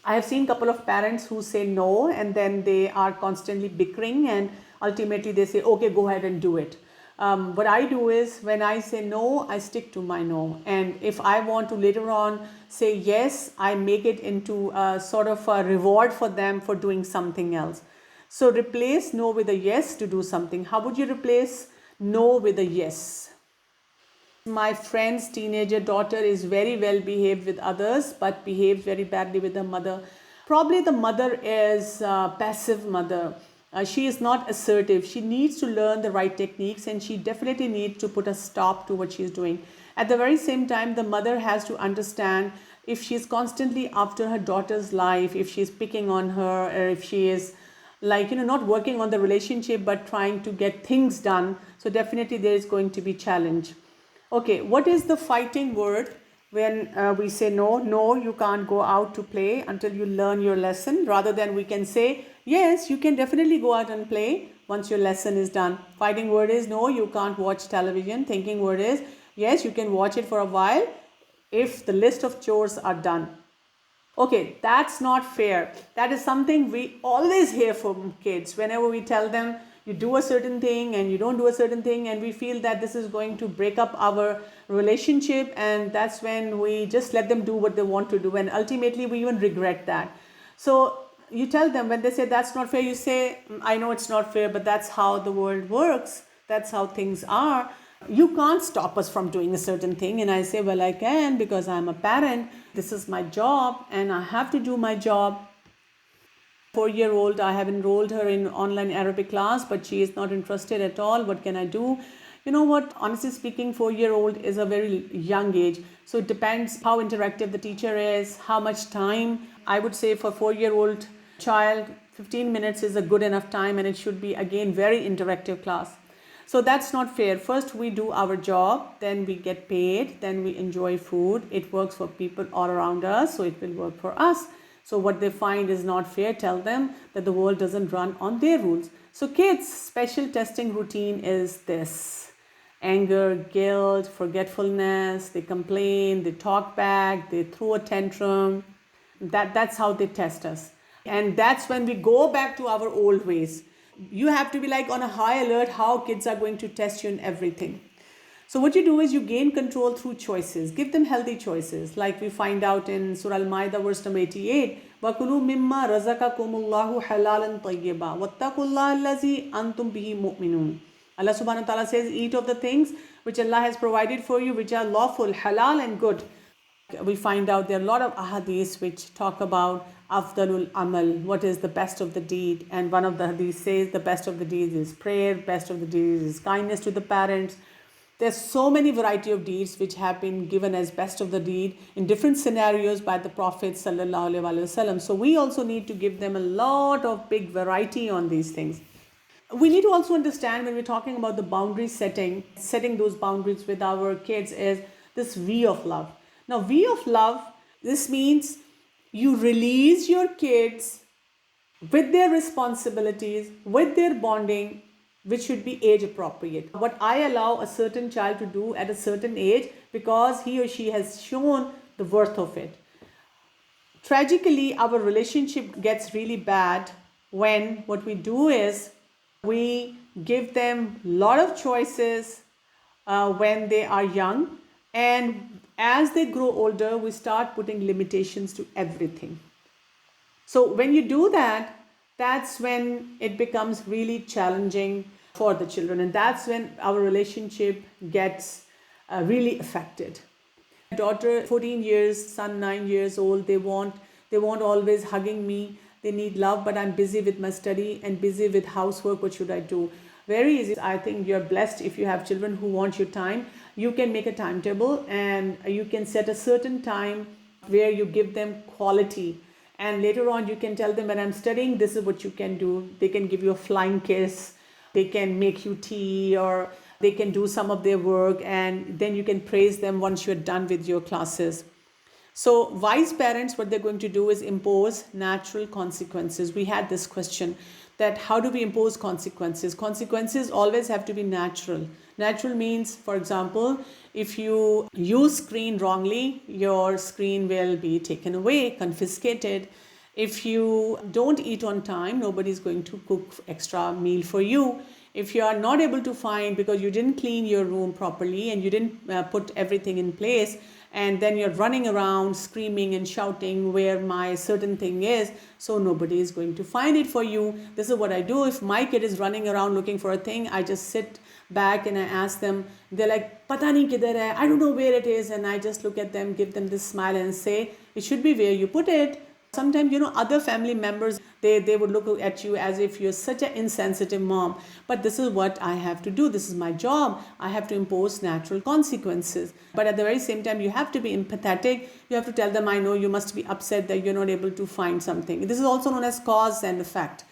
I have seen a couple of parents who say no, and then they are constantly bickering, and ultimately they say, okay, go ahead and do it. What I do is, when I say no, I stick to my no. And if I want to later on say yes, I make it into a sort of a reward for them for doing something else. So replace no with a yes to do something. How would you replace no with a yes? My friend's teenager daughter is very well behaved with others, but behaves very badly with her mother. Probably the mother is a passive mother. She is not assertive. She needs to learn the right techniques, and she definitely needs to put a stop to what she is doing. At the very same time, the mother has to understand, if she is constantly after her daughter's life, if she is picking on her, or if she is not working on the relationship but trying to get things done, so definitely there is going to be challenge. Okay, what is the fighting word when we say no? No, you can't go out to play until you learn your lesson. Rather than we can say, yes, you can definitely go out and play once your lesson is done. Fighting word is no, you can't watch television. Thinking word is, yes, you can watch it for a while if the list of chores are done. Okay, that's not fair. That is something we always hear from kids whenever we tell them you do a certain thing and you don't do a certain thing, and we feel that this is going to break up our relationship, and that's when we just let them do what they want to do, and ultimately we even regret that. So you tell them, when they say that's not fair, you say, I know it's not fair, but that's how the world works. That's how things are. You can't stop us from doing a certain thing. And I say, well, I can, because I'm a parent. This is my job and I have to do my job. 4-year-old, I have enrolled her in online Arabic class, but she is not interested at all. What can I do? You know what? Honestly speaking, 4-year-old is a very young age. So it depends how interactive the teacher is, how much time. I would say for 4-year-old child, 15 minutes is a good enough time, and it should be, again, very interactive class. So that's not fair. First we do our job, then we get paid, then we enjoy food. It works for people all around us, so it will work for us. So what they find is not fair, tell them that the world doesn't run on their rules. So kids' special testing routine is this: anger, guilt, forgetfulness, they complain, they talk back, they throw a tantrum. That's how they test us. And that's when we go back to our old ways. You have to be like on a high alert how kids are going to test you in everything. So what you do is you gain control through choices. Give them healthy choices. Like we find out in Surah Al-Ma'idah verse number 88. وَكُلُوا مِمَّا رَزَقَكُمُ اللَّهُ حَلَالًا طَيِّبًا وَاتَّقُوا اللَّهَ الَّذِي أَنْتُمْ بِهِ مُؤْمِنُونَ. Allah subhanahu wa ta'ala says, eat of the things which Allah has provided for you, which are lawful, halal and good. We find out there are a lot of ahadith which talk about afdalul amal, what is the best of the deed. And one of the hadith says the best of the deeds is prayer, best of the deeds is kindness to the parents. There's so many variety of deeds which have been given as best of the deed in different scenarios by the Prophet sallallahu alaihi wasallam. So we also need to give them a lot of big variety on these things. We need to also understand, when we're talking about the boundary setting those boundaries with our kids, is this V of love. Now, V of love, this means you release your kids with their responsibilities, with their bonding, which should be age appropriate. What I allow a certain child to do at a certain age, because he or she has shown the worth of it. Tragically, our relationship gets really bad when what we do is we give them a lot of choices when they are young, and as they grow older, we start putting limitations to everything. So when you do that, that's when it becomes really challenging for the children, and that's when our relationship gets really affected. Daughter 14 years, son 9 years old, they want always hugging me. They need love, but I'm busy with my study and busy with housework. What should I do? Very easy. I think you're blessed if you have children who want your time. You can make a timetable and you can set a certain time where you give them quality. And later on, you can tell them, when I'm studying, this is what you can do. They can give you a flying kiss. They can make you tea, or they can do some of their work, and then you can praise them once you're done with your classes. So wise parents, what they're going to do is impose natural consequences. We had this question that how do we impose consequences? Consequences always have to be natural. Natural means, for example, if you use screen wrongly, your screen will be taken away, confiscated. If you don't eat on time, nobody's going to cook extra meal for you. If you are not able to find because you didn't clean your room properly and you didn't put everything in place, and then you're running around screaming and shouting where my certain thing is, so nobody is going to find it for you. This is what I do. If my kid is running around looking for a thing, I just sit back and I ask them. They're like, pata nahi kidhar hai, I don't know where it is, and I just look at them, give them this smile and say, it should be where you put it. Sometimes, other family members, they would look at you as if you're such an insensitive mom. But this is what I have to do. This is my job. I have to impose natural consequences. But at the very same time, you have to be empathetic. You have to tell them, I know you must be upset that you're not able to find something. This is also known as cause and effect.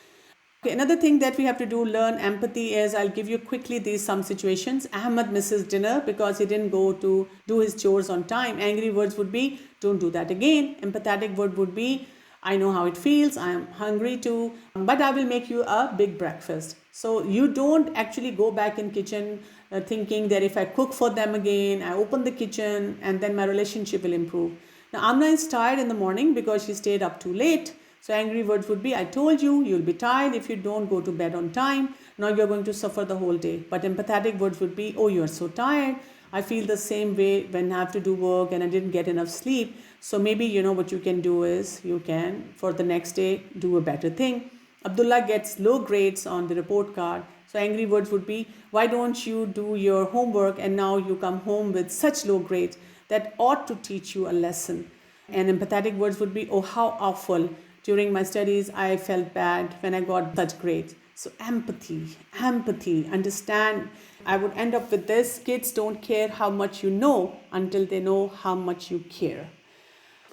Okay, another thing that we have to do, learn empathy, is I'll give you quickly these some situations. Ahmed misses dinner because he didn't go to do his chores on time. Angry words would be, don't do that again. Empathetic word would be, I know how it feels, I am hungry too, but I will make you a big breakfast. So you don't actually go back in kitchen thinking that if I cook for them again, I open the kitchen and then my relationship will improve. Now Amna is tired in the morning because she stayed up too late. So angry words would be, I told you, you'll be tired if you don't go to bed on time. Now you're going to suffer the whole day. But empathetic words would be, oh, you're so tired. I feel the same way when I have to do work and I didn't get enough sleep. So maybe, what you can do is you can, for the next day, do a better thing. Abdullah gets low grades on the report card. So angry words would be, why don't you do your homework and now you come home with such low grades? That ought to teach you a lesson. And empathetic words would be, oh, how awful. During my studies, I felt bad when I got such grades. So empathy, understand. I would end up with this. Kids don't care how much you know until they know how much you care.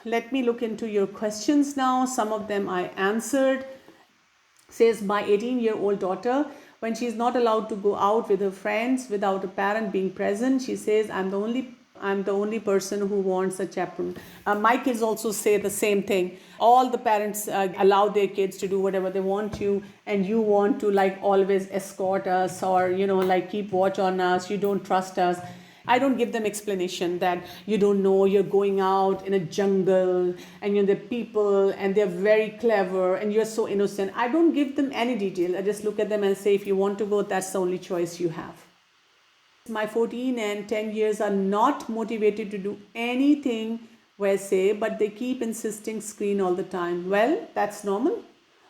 Let me look into your questions now. Some of them I answered. Says, my 18-year-old daughter, when she is not allowed to go out with her friends without a parent being present, she says, I'm the only person who wants a chaperone. My kids also say the same thing. All the parents allow their kids to do whatever they want to, and you want to always escort us or keep watch on us. You don't trust us. I don't give them explanation that you don't know, you're going out in a jungle and the people and they're very clever and you're so innocent. I don't give them any detail. I just look at them and say, if you want to go, that's the only choice you have. My 14 and 10 years are not motivated to do anything per se, but they keep insisting screen all the time. Well, that's normal.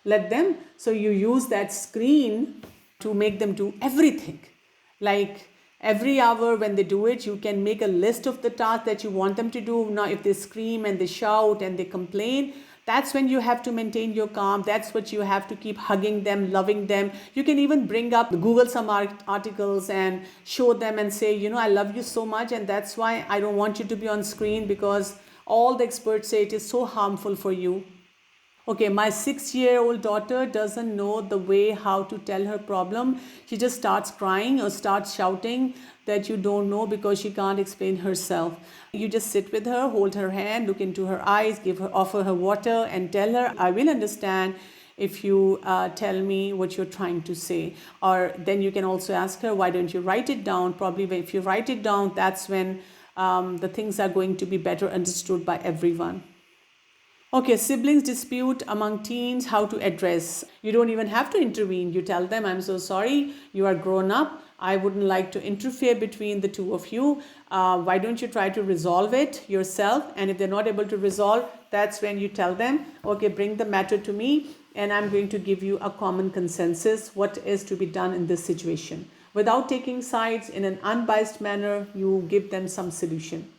Let them. So you use that screen to make them do everything. Like every hour when they do it, you can make a list of the tasks that you want them to do. Now, if they scream and they shout and they complain, that's when you have to maintain your calm. That's what you have to keep hugging them, loving them. You can even bring up, Google some articles and show them and say, I love you so much. And that's why I don't want you to be on screen, because all the experts say it is so harmful for you. Okay, my 6-year-old daughter doesn't know the way how to tell her problem. She just starts crying or starts shouting that you don't know because she can't explain herself. You just sit with her, hold her hand, look into her eyes, offer her water and tell her, I will understand if you tell me what you're trying to say. Or then you can also ask her, why don't you write it down? Probably if you write it down, that's when the things are going to be better understood by everyone. Okay, siblings dispute among teens, how to address. You don't even have to intervene. You tell them, I'm so sorry, you are grown up. I wouldn't like to interfere between the two of you. Why don't you try to resolve it yourself? And if they're not able to resolve, that's when you tell them, okay, bring the matter to me and I'm going to give you a common consensus, what is to be done in this situation. Without taking sides, in an unbiased manner, you give them some solution.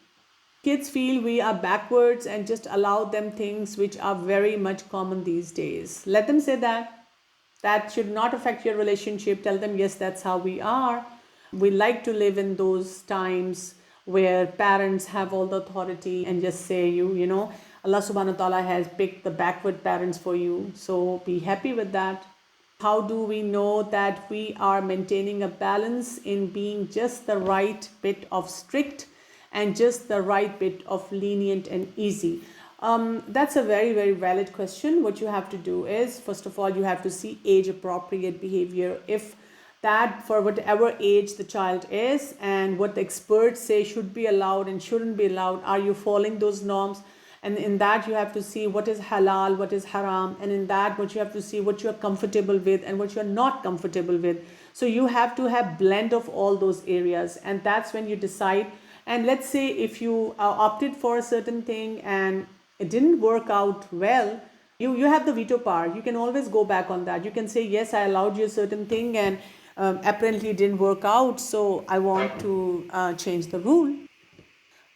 Kids feel we are backwards and just allow them things which are very much common these days. Let them say that. That should not affect your relationship. Tell them, yes, that's how we are. We like to live in those times where parents have all the authority and just say, Allah subhanahu wa ta'ala has picked the backward parents for you. So be happy with that. How do we know that we are maintaining a balance in being just the right bit of strict and just the right bit of lenient and easy? That's a very, very valid question. What you have to do is, first of all, you have to see age appropriate behavior. If that, for whatever age the child is and what the experts say should be allowed and shouldn't be allowed, are you following those norms? And in that you have to see what is halal, what is haram, and in that what you have to see what you are comfortable with and what you are not comfortable with. So you have to have blend of all those areas, and that's when you decide. And let's say if you opted for a certain thing and it didn't work out well, you have the veto power. You can always go back on that. You can say, yes, I allowed you a certain thing and apparently it didn't work out, so I want to change the rule.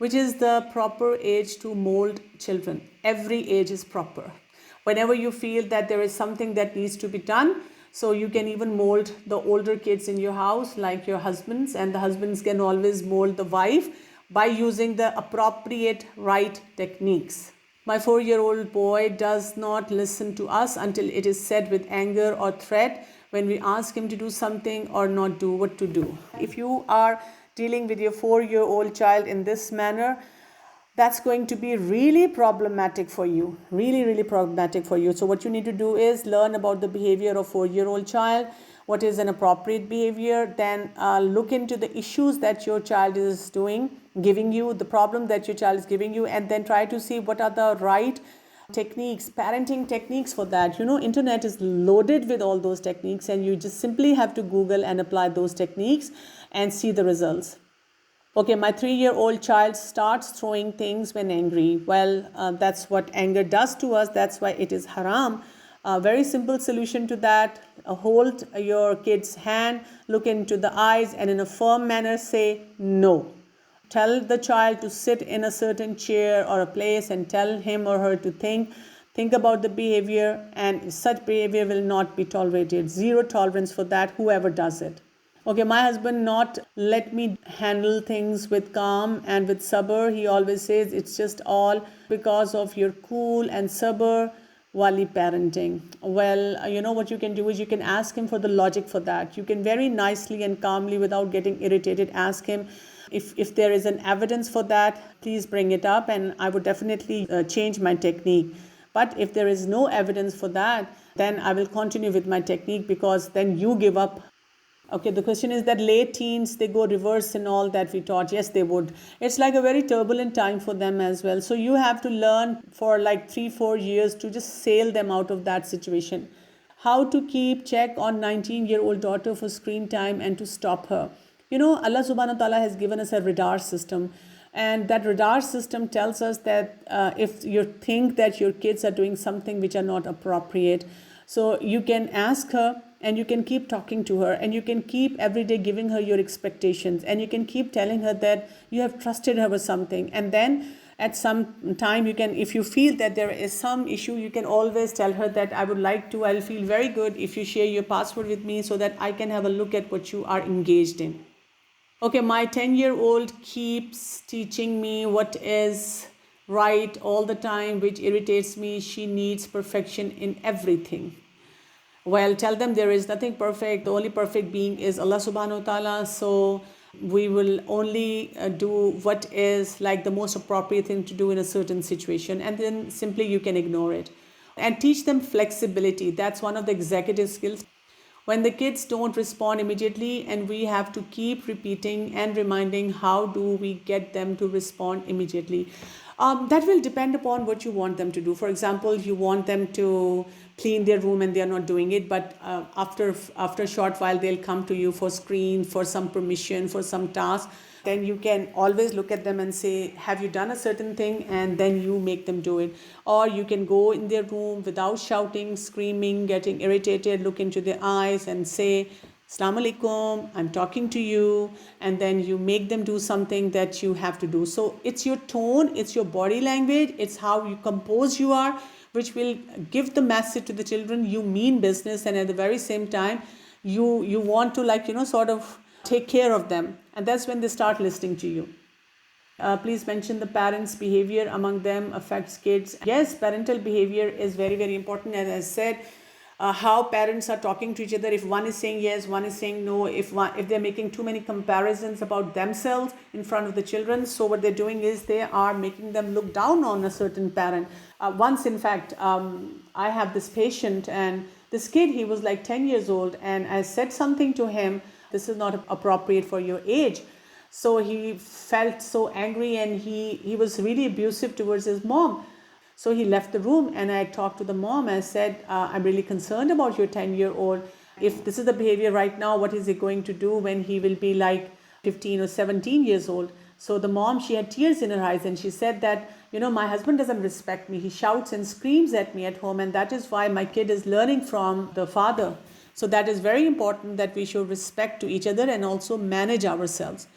Which is the proper age to mold children? Every age is proper. Whenever you feel that there is something that needs to be done, so you can even mold the older kids in your house, like your husbands, and the husbands can always mold the wife by using the appropriate right techniques. My 4-year-old boy does not listen to us until it is said with anger or threat when we ask him to do something or not do what to do. If you are dealing with your 4-year-old child in this manner, that's going to be really problematic for you. Really problematic for you. So what you need to do is learn about the behavior of 4-year-old child, what is an appropriate behavior, then look into the issues that your child is giving you, the problem that your child is giving you, and then try to see what are the right techniques, parenting techniques for that. Internet is loaded with all those techniques, and you just simply have to Google and apply those techniques and see the results. Okay, my 3-year-old child starts throwing things when angry. Well, that's what anger does to us. That's why it is haram. A very simple solution to that: hold your kid's hand, look into the eyes, and in a firm manner say no. Tell the child to sit in a certain chair or a place and tell him or her to think about the behavior, and such behavior will not be tolerated. Zero tolerance for that, whoever does it. Okay, my husband not let me handle things with calm and with sabr. He always says it's just all because of your cool and sabr wali parenting. Well, what you can do is you can ask him for the logic for that. You can very nicely and calmly, without getting irritated, ask him if there is an evidence for that, please bring it up, and I would definitely change my technique. But if there is no evidence for that, then I will continue with my technique, because then you give up. Okay, the question is that late teens, they go reverse in all that we taught. Yes, they would. It's like a very turbulent time for them as well. So you have to learn for like 3-4 years to just sail them out of that situation. How to keep check on 19-year-old daughter for screen time and to stop her. Allah subhanahu wa ta'ala has given us a radar system. And that radar system tells us that if you think that your kids are doing something which are not appropriate, so you can ask her, and you can keep talking to her, and you can keep every day giving her your expectations, and you can keep telling her that you have trusted her with something. And then at some time you can, if you feel that there is some issue, you can always tell her that I'll feel very good if you share your password with me so that I can have a look at what you are engaged in. Okay, my 10-year-old keeps teaching me what is right all the time, which irritates me. She needs perfection in everything. Well, tell them there is nothing perfect. The only perfect being is Allah subhanahu wa ta'ala. So we will only do what is like the most appropriate thing to do in a certain situation, and then simply you can ignore it. And teach them flexibility. That's one of the executive skills. When the kids don't respond immediately, and we have to keep repeating and reminding, how do we get them to respond immediately? That will depend upon what you want them to do. For example, you want them to clean their room and they are not doing it, but after a short while they'll come to you for screen, for some permission, for some task. Then you can always look at them and say, have you done a certain thing? And then you make them do it. Or you can go in their room without shouting, screaming, getting irritated, look into their eyes and say, Assalamu alaikum, I'm talking to you, and then you make them do something that you have to do. So it's your tone, it's your body language, it's how you compose you are, which will give the message to the children you mean business, and at the very same time you want to sort of take care of them, and that's when they start listening to you. Please mention the parents' behavior among them affects kids. Yes, parental behavior is very, very important. As I said, how parents are talking to each other. If one is saying yes, one is saying no. If they're making too many comparisons about themselves in front of the children, so what they're doing is they are making them look down on a certain parent. Once, in fact, I have this patient, and this kid, he was like 10 years old, and I said something to him, this is not appropriate for your age. So he felt so angry, and he was really abusive towards his mom. So he left the room, and I talked to the mom. I said, I'm really concerned about your 10-year-old. If this is the behavior right now, what is he going to do when he will be like 15 or 17 years old? So the mom, she had tears in her eyes, and she said that, my husband doesn't respect me. He shouts and screams at me at home, and that is why my kid is learning from the father. So that is very important, that we show respect to each other and also manage ourselves.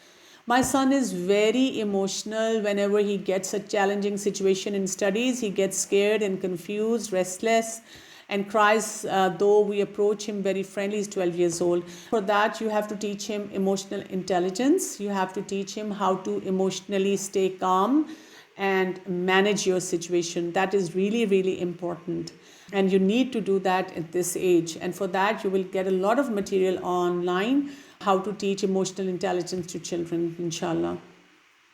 My son is very emotional whenever he gets a challenging situation in studies. He gets scared and confused, restless, and cries, though we approach him very friendly. He's 12 years old. For that, you have to teach him emotional intelligence. You have to teach him how to emotionally stay calm and manage your situation. That is really, really important. And you need to do that at this age. And for that, you will get a lot of material online, how to teach emotional intelligence to children, inshallah.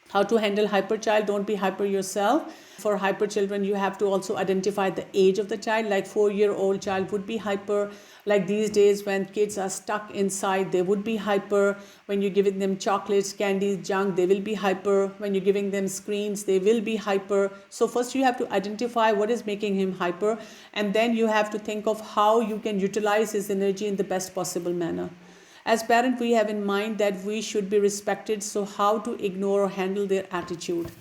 How to handle hyper child. Don't be hyper yourself. For hyper children, you have to also identify the age of the child. Like 4-year-old child would be hyper. Like these days when kids are stuck inside, they would be hyper. When you're giving them chocolates, candies, junk, they will be hyper. When you're giving them screens, they will be hyper. So first you have to identify what is making him hyper, and then you have to think of how you can utilize his energy in the best possible manner. As parents, we have in mind that we should be respected, so how to ignore or handle their attitude.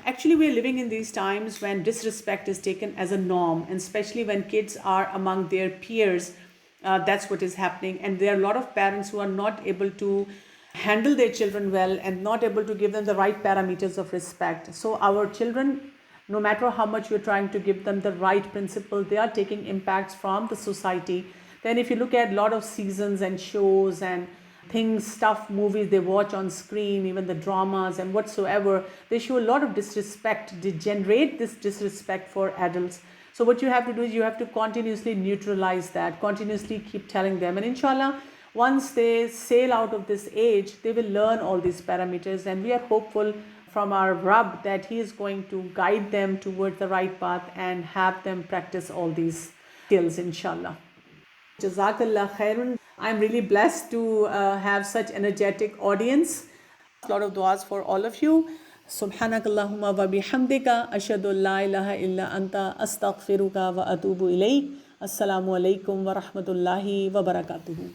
Actually, we are living in these times when disrespect is taken as a norm, and especially when kids are among their peers, that's what is happening. And there are a lot of parents who are not able to handle their children well and not able to give them the right parameters of respect. So our children, no matter how much you're trying to give them the right principle, they are taking impacts from the society. Then if you look at a lot of seasons and shows and things, stuff, movies they watch on screen, even the dramas and whatsoever, they show a lot of disrespect, they generate this disrespect for adults. So what you have to do is you have to continuously neutralize that, continuously keep telling them. And inshallah, once they sail out of this age, they will learn all these parameters. And we are hopeful from our Rabb that He is going to guide them towards the right path and have them practice all these skills, inshallah. Jazakallah khairun. I'm really blessed to have such energetic audience. A lot of du'as for all of you. Subhanakallahumma wa bihamdika ashhadu an la ilaha illa anta astaghfiruka wa atubu ilayk. Assalamu alaikum wa rahmatullahi wa barakatuhu.